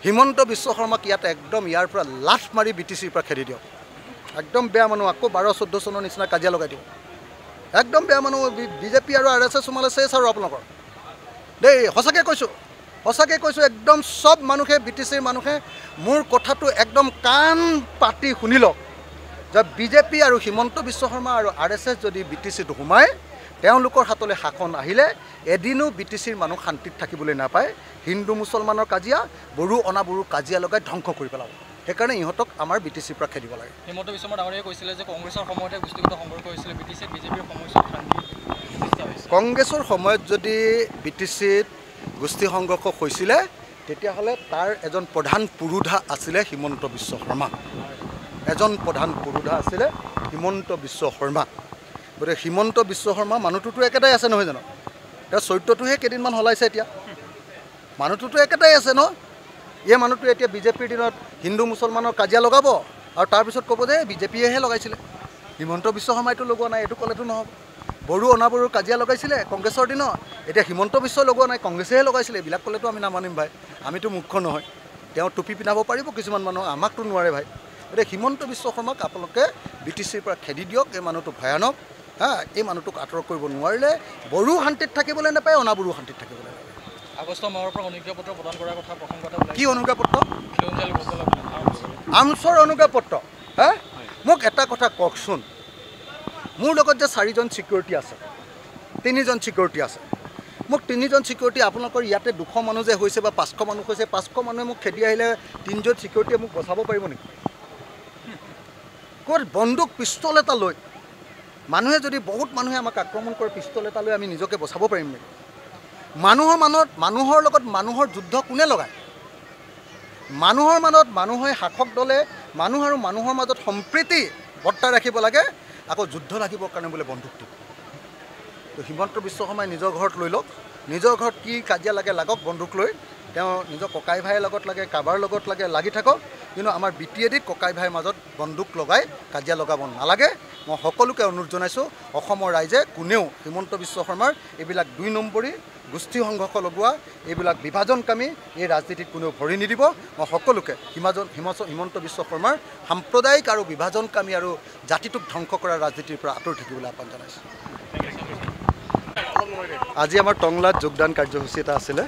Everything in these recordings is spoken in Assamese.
হিমন্ত বিশ্ব শৰ্মাক ইয়াত একদম ইয়াৰ পৰা লাঠ মাৰি BTCৰ পৰা খেদি দিয়ক একদম বেয়া মানুহ আকৌ 12-14 চনৰ নিচিনা কাজিয়া লগাই দিওঁ একদম বেয়া মানুহ বিজেপি আৰু RSS সোমালে চেছ আৰু আপোনালোকৰ দেই সঁচাকৈ কৈছোঁ একদম সব মানুহে BTCৰ মানুহে মোৰ কথাটো একদম কাণ পাতি শুনি লওক যে বিজেপি আৰু হিমন্ত বিশ্ব শৰ্মা আৰু RSS যদি BTCত সোমায় তেওঁলোকৰ হাতলৈ শাসন আহিলে এদিনো BTCৰ মানুহ শান্তিত থাকিবলৈ নাপায় হিন্দু মুছলমানৰ কাজিয়া বড়ো অনাবড়ো কাজিয়া লগাই ধ্বংস কৰি পেলাব সেইকাৰণে ইহঁতক আমাৰ BTCৰ পৰা খেদিব লাগে হিমন্ত বিশ্ব শৰ্মা ডাঙৰীয়াই কৈছিলে যে কংগ্ৰেছৰ সময়তে গোষ্ঠীগত সংঘৰ্ষ হৈছিল BTCত বিজেপিৰ সময়ছোৱাত শান্তি প্ৰতিষ্ঠা হৈছে কংগ্ৰেছৰ সময়ত যদি BTCত গোষ্ঠী সংঘৰ্ষ হৈছিলে তেতিয়াহ'লে তাৰ এজন প্ৰধান পুৰোধা আছিলে হিমন্ত বিশ্ব শৰ্মা গতিকে হিমন্ত বিশ্ব শৰ্মা মানুহটোতো একেটাই আছে নহয় জানো তাৰ চৰিত্ৰটোহে কেইদিনমান হলাইছে এতিয়া মানুহটোতো একেটাই আছে ন এই মানুহটো এতিয়া বিজেপিৰ দিনত হিন্দু মুছলমানৰ কাজিয়া লগাব আৰু তাৰপিছত ক'ব যে বিজেপিয়েহে লগাইছিলে হিমন্ত বিশ্ব শৰ্মাইতো লগোৱা নাই এইটো ক'লেতো নহ'ব বড়ো অনাবড়োৰ কাজিয়া লগাইছিলে কংগ্ৰেছৰ দিনত এতিয়া হিমন্ত বিশ্ব লগোৱা নাই কংগ্ৰেছেহে লগাইছিলে এইবিলাক ক'লেতো আমি নামানিম ভাই আমিতো মুখ্য নহয় তেওঁ টুপি পিন্ধাব পাৰিব কিছুমান মানুহ আমাকতো নোৱাৰে ভাই এতিয়া হিমন্ত বিশ্ব শৰ্মাক আপোনালোকে BTCৰ পৰা খেদি দিয়ক এই মানুহটো ভয়ানক এই মানুহটোক আঁতৰ কৰিব নোৱাৰিলে বড়ো শান্তিত থাকিবলৈ নাপায় অনাবড়ো শান্তিত থাকিবলৈ নাপায় আগষ্ট মাহৰ পৰা অনুজ্ঞাপত্ৰ প্ৰদান কৰাৰ কথা প্ৰসংগত কি অনুজ্ঞাপত্ৰ আমছৰ অনুজ্ঞাপত্ৰ মোক এটা কথা কওকচোন মোৰ লগত যে 4জন সিকিউৰিটি আছে 3জন সিকিউৰিটি আছে মোক 3জন সিকিউৰিটি আপোনালোকৰ ইয়াতে 200 মানুহ যে হৈছে বা 500 মানুহ হৈছে 500 মানুহে মোক খেদি আহিলে 3জন সিকিউৰিটিয়ে মোক বচাব পাৰিব নেকি ক'ত বন্দুক পিস্তল এটা লৈ মানুহে যদি বহুত মানুহে আমাক আক্ৰমণ কৰে পিস্তল এটা লৈ আমি নিজকে বচাব পাৰিম নেকি মানুহৰ লগত মানুহৰ যুদ্ধ কোনে লগায় মানুহৰ মাজত মানুহে শাসক দলে মানুহ আৰু মানুহৰ মাজত সম্প্ৰীতি বৰ্তাই ৰাখিব লাগে আকৌ যুদ্ধ লাগিবৰ কাৰণে বোলে বন্দুক দিব তো হিমন্ত বিশ্ব শৰ্মাই নিজৰ ঘৰত লৈ লওক নিজৰ ঘৰত কি কাজিয়া লাগে লাগক বন্দুক লৈ তেওঁ নিজৰ ককাই ভাইৰ লগত লাগে কাবাৰ লগত লাগে লাগি থাকক কিন্তু আমাৰ BTADত ককাই ভাইৰ মাজত বন্দুক লগাই কাজিয়া লগাব নালাগে মই সকলোকে অনুৰোধ জনাইছোঁ অসমৰ ৰাইজে কোনেও হিমন্ত বিশ্ব শৰ্মাৰ এইবিলাক 2 নম্বৰী গোষ্ঠী সংঘৰ্ষ লগোৱা এইবিলাক বিভাজনকামী এই ৰাজনীতিত কোনেও ভৰি নিদিব মই সকলোকে হিমন্ত বিশ্ব শৰ্মাৰ সাম্প্ৰদায়িক আৰু বিভাজনকামী আৰু জাতিটোক ধ্বংস কৰা ৰাজনীতিৰ পৰা আঁতৰি থাকিবলৈ আহ্বান জনাইছোঁ আজি আমাৰ টংলাত যোগদান কাৰ্যসূচী এটা আছিলে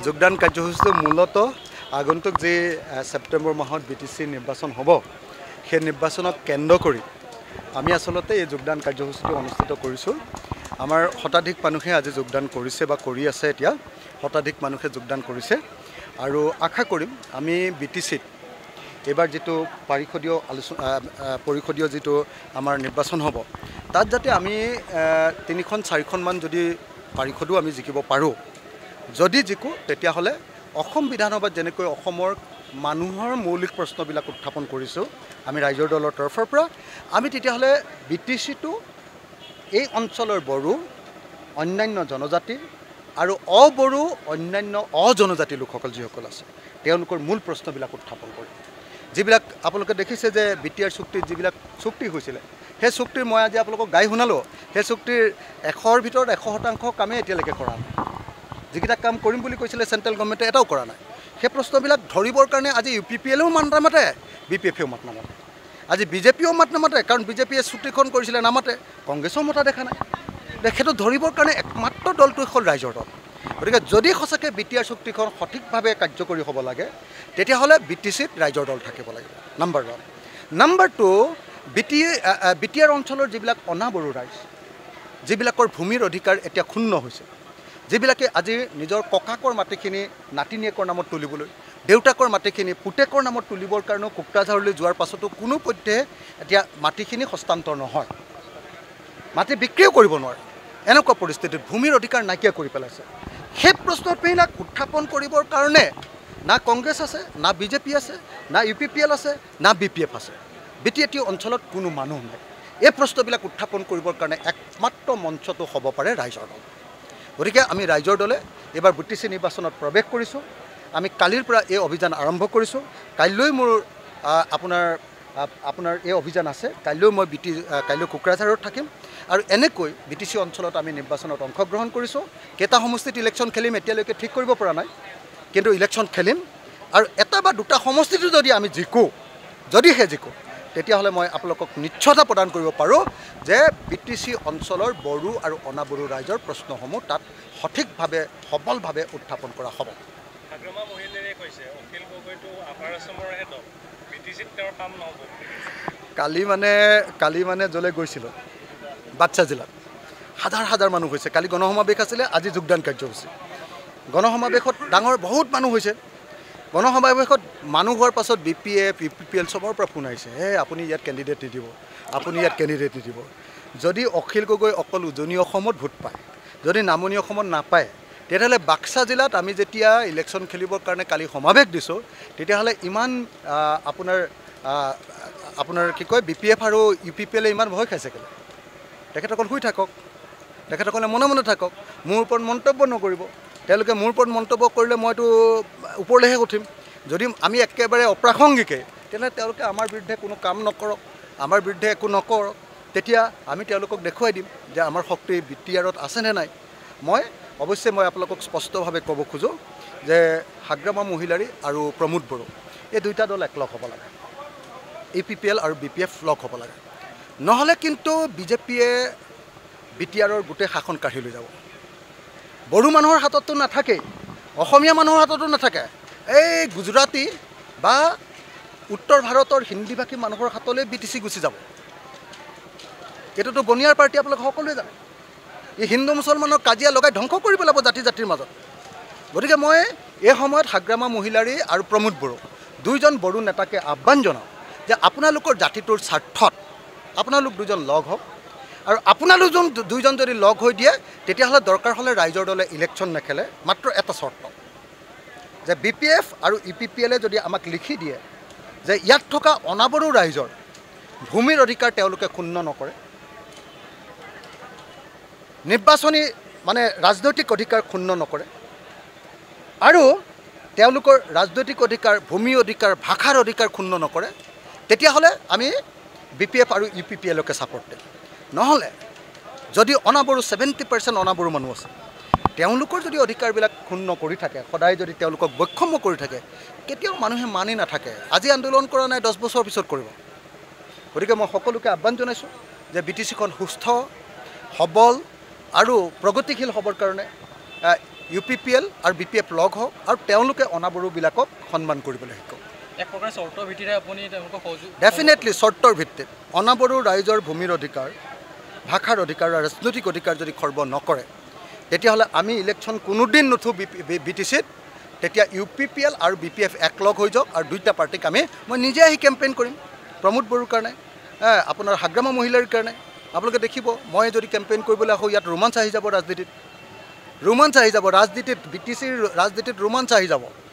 যোগদান কাৰ্যসূচীটো মূলতঃ আগন্তুক যি ছেপ্টেম্বৰ মাহত BTC নিৰ্বাচন হ'ব সেই নিৰ্বাচনক কেন্দ্ৰ কৰি আমি আচলতে এই যোগদান কাৰ্যসূচীটো অনুষ্ঠিত কৰিছোঁ আমাৰ শতাধিক মানুহে আজি যোগদান কৰিছে বা কৰি আছে এতিয়া শতাধিক মানুহে যোগদান কৰিছে আৰু আশা কৰিম আমি BTCত এইবাৰ যেটো পৰিষদীয় যেটো আমাৰ নিৰ্বাচন হ'ব তাত যাতে আমি 3খন 4খন মান যদি পৰিষদো আমি জিকিব পাৰোঁ যদি জিকো তেতিয়া হলে অসম বিধানসভাত যেনেকৈ অসমৰ মানুহৰ মৌলিক প্ৰশ্নবিলাক উত্থাপন কৰিছোঁ আমি ৰাইজৰ দলৰ তৰফৰ পৰা আমি তেতিয়া হলে BTCটো এই অঞ্চলৰ বড়ো অন্যান্য জনজাতি আৰু অবড়ো অন্যান্য অজনজাতি লোকসকল যিসকল আছে তেওঁলোকৰ মূল প্ৰশ্নবিলাক উত্থাপন কৰে যিবিলাক আপোনালোকে দেখিছে যে BTR চুক্তিত যিবিলাক চুক্তি হৈছিলে সেই চুক্তিৰ মই আজি আপোনালোকক গাই শুনালো সেই চুক্তিৰ 100ৰ ভিতৰত 100% কামে এতিয়ালৈকে কৰা নাই যিকেইটা কাম কৰিম বুলি কৈছিলে চেণ্ট্ৰেল গভৰ্ণমেণ্টে এটাও কৰা নাই সেই প্ৰশ্নবিলাক ধৰিবৰ কাৰণে আজি UPPLও মাত নামাতে BPFও মাত নামাতে আজি BJPও মাত নামাতে কাৰণ BJPয়ে চুক্তিখন কৰিছিলে নামাতে কংগ্ৰেছও মতা দেখা নাই সেইটো ধৰিবৰ কাৰণে একমাত্ৰ দলটো হ'ল ৰাইজৰ দল গতিকে যদি সঁচাকৈ BTR চুক্তিখন সঠিকভাৱে কাৰ্যকৰী হ'ব লাগে তেতিয়াহ'লে BTCত ৰাইজৰ দল থাকিব লাগিব নম্বৰ 1 নম্বৰ 2 BTR অঞ্চলৰ যিবিলাক অনাবড়ো ৰাইজ যিবিলাকৰ ভূমিৰ অধিকাৰ এতিয়া ক্ষুণ্ণ হৈছে যিবিলাকে আজি নিজৰ ককাকৰ মাটিখিনি নাতিনিয়েকৰ নামত তুলিবলৈ দেউতাকৰ মাটিখিনি পুতেকৰ নামত তুলিবৰ কাৰণে কোকৰাঝাৰলৈ যোৱাৰ পাছতো কোনো পধ্যে এতিয়া মাটিখিনি হস্তান্তৰ নহয় মাটি বিক্ৰীও কৰিব নোৱাৰে এনেকুৱা পৰিস্থিতিত ভূমিৰ অধিকাৰ নাইকিয়া কৰি পেলাইছে সেই প্ৰশ্নবিলাক উত্থাপন কৰিবৰ কাৰণে না কংগ্ৰেছ আছে না BJP আছে না UPPL আছে না BPF আছে BTAT অঞ্চলত কোনো মানুহ নাই এই প্ৰশ্নবিলাক উত্থাপন কৰিবৰ কাৰণে একমাত্ৰ মঞ্চটো হ'ব পাৰে ৰাইজৰ দল গতিকে আমি ৰাইজৰ দলে এবাৰ BTC নিৰ্বাচনত প্ৰৱেশ কৰিছোঁ আমি কালিৰ পৰা এই অভিযান আৰম্ভ কৰিছোঁ কাইলৈ মোৰ আপোনাৰ এই অভিযান আছে কাইলৈ মই কাইলৈ কোকৰাঝাৰত থাকিম আৰু এনেকৈ BTC অঞ্চলত আমি নিৰ্বাচনত অংশগ্ৰহণ কৰিছোঁ কেইটা সমষ্টিত ইলেকশ্যন খেলিম এতিয়ালৈকে ঠিক কৰিব পৰা নাই কিন্তু ইলেকশ্যন খেলিম আৰু এটা বা দুটা সমষ্টিটো যদি আমি জিকোঁ যদিহে জিকোঁ তেতিয়াহ'লে মই আপোনালোকক নিশ্চয়তা প্ৰদান কৰিব পাৰোঁ যে BTC অঞ্চলৰ বড়ো আৰু অনাবড়ো ৰাইজৰ প্ৰশ্নসমূহ তাত সঠিকভাৱে সবলভাৱে উত্থাপন কৰা হ'ব। হাগ্ৰামা মহিলাৰে কৈছে অখিল গগৈটো আপাৰ আছামৰহে দল, BTCত তেওঁৰ কাম নহ'ব। কালি মানে য'লৈ গৈছিলোঁ বাক্সা জিলাত হাজাৰ হাজাৰ মানুহ হৈছে। কালি গণসমাৱেশ আছিলে, আজি যোগদান কাৰ্যসূচী। গণসমাৱেশত ডাঙৰ বহুত মানুহ হৈছে। গণসমাৱেশত মানুহ হোৱাৰ পাছত BPF UPPL চবৰ পৰা ফোন আহিছে, আপুনি ইয়াত কেণ্ডিডেট নিদিব, আপুনি ইয়াত কেণ্ডিডেট নিদিব। যদি অখিল গগৈ অকল উজনি অসমত ভোট পায়, যদি নামনি অসমত নাপায়, তেতিয়াহ'লে বাক্সা জিলাত আমি যেতিয়া ইলেকশ্যন খেলিবৰ কাৰণে কালি সমাৱেশ দিছোঁ, তেতিয়াহ'লে ইমান আপোনাৰ কি কয় BPF আৰু UPPL ইমান ভয় খাইছে কেলৈ? তেখেতসকল শুই থাকক, তেখেতসকলে মনে মনে থাকক, মোৰ ওপৰত মন্তব্য নকৰিব। তেওঁলোকে মোৰ ওপৰত মন্তব্য কৰিলে মইতো ওপৰলৈহে উঠিম। যদি আমি একেবাৰে অপ্ৰাসংগিকে, তেতিয়াহ'লে তেওঁলোকে আমাৰ বিৰুদ্ধে কোনো কাম নকৰক, আমাৰ বিৰুদ্ধে একো নকৰক। তেতিয়া আমি তেওঁলোকক দেখুৱাই দিম যে আমাৰ শক্তি BTRত আছেনে নাই। অৱশ্যে মই আপোনালোকক স্পষ্টভাৱে ক'ব খোজোঁ যে হাগ্ৰামা মহিলাৰী আৰু প্ৰমোদ বড়ো এই দুইটা দল একলগ হ'ব লাগে। UPPL আৰু BPF লগ হ'ব লাগে। নহ'লে কিন্তু BJPয়ে BTRৰ গোটেই শাসন কাঢ়ি লৈ যাব। বড়ো মানুহৰ হাততো নাথাকে, অসমীয়া মানুহৰ হাততো নাথাকে, এই গুজৰাটী বা উত্তৰ ভাৰতৰ হিন্দীভাষী মানুহৰ হাতলৈ BTC গুচি যাব। এইটোতো বনিয়াৰ পাৰ্টি আপোনালোকে সকলোৱে জানে। এই হিন্দু মুছলমানৰ কাজিয়া লগাই ধ্বংস কৰি পেলাব জাতিৰ মাজত। গতিকে মই এই সময়ত হাগ্ৰামা মহিলাৰী আৰু প্ৰমোদ বড়ো দুইজন বড়ো নেতাকে আহ্বান জনাওঁ যে আপোনালোকৰ জাতিটোৰ স্বাৰ্থত আপোনালোক দুজন লগ হওক, আৰু আপোনালোক দুইজন যদি লগ হৈ দিয়ে তেতিয়াহ'লে দৰকাৰ হ'লে ৰাইজৰ দলে ইলেকশ্যন নেখেলে। মাত্ৰ এটা চৰ্ত যে BPF আৰু UPPLে যদি আমাক লিখি দিয়ে যে ইয়াত থকা অনাবড়ো ৰাইজৰ ভূমিৰ অধিকাৰ তেওঁলোকে ক্ষুণ্ণ নকৰে, নিৰ্বাচনী ৰাজনৈতিক অধিকাৰ ক্ষুণ্ণ নকৰে, আৰু তেওঁলোকৰ ৰাজনৈতিক অধিকাৰ, ভূমি অধিকাৰ, ভাষাৰ অধিকাৰ ক্ষুণ্ণ নকৰে, তেতিয়াহ'লে আমি BPF আৰু UPPLকে ছাপৰ্ট দিম। নহ'লে যদি অনাবড়ো 70% অনাবড়ো মানুহ আছে, তেওঁলোকৰ যদি অধিকাৰবিলাক ক্ষুণ্ণ কৰি থাকে, সদায় যদি তেওঁলোকক বৈষম্য কৰি থাকে, কেতিয়াও মানুহে মানি নাথাকে। আজি আন্দোলন কৰা নাই, 10 বছৰ পিছত কৰিব। গতিকে মই সকলোকে আহ্বান জনাইছোঁ যে BTCখন সুস্থ, সবল আৰু প্ৰগতিশীল হ'বৰ কাৰণে UPPL আৰু BPF লগ হওক, আৰু তেওঁলোকে অনাবড়োবিলাকক সন্মান কৰিবলৈ শিকক। এক প্ৰকাৰ চৰ্তৰ ভিত্তিৰে আপুনি তেওঁলোকক সহযোগ ডেফিনেটলি চৰ্তৰ ভিত্তিত অনাবড়ো ৰাইজৰ ভূমিৰ অধিকাৰ, ভাষাৰ অধিকাৰ আৰু ৰাজনৈতিক অধিকাৰ যদি খৰ্ব নকৰে, তেতিয়াহ'লে আমি ইলেকশ্যন কোনোদিন নুঠো BTCত। তেতিয়া UPPL আৰু BPF একলগ হৈ যাওক, আৰু দুইটা পাৰ্টিক মই নিজে আহি কেম্পেইন কৰিম প্ৰমোদ বড়োৰ কাৰণে, আপোনাৰ হাগ্ৰামা মহিলাৰ কাৰণে। আপোনালোকে দেখিব, মই যদি কেম্পেইন কৰিবলৈ আহোঁ, ইয়াত ৰোমাঞ্চ আহি যাব, ৰাজনীতিত ৰোমাঞ্চ আহি যাব, BTCৰ ৰাজনীতিত ৰোমাঞ্চ আহি যাব।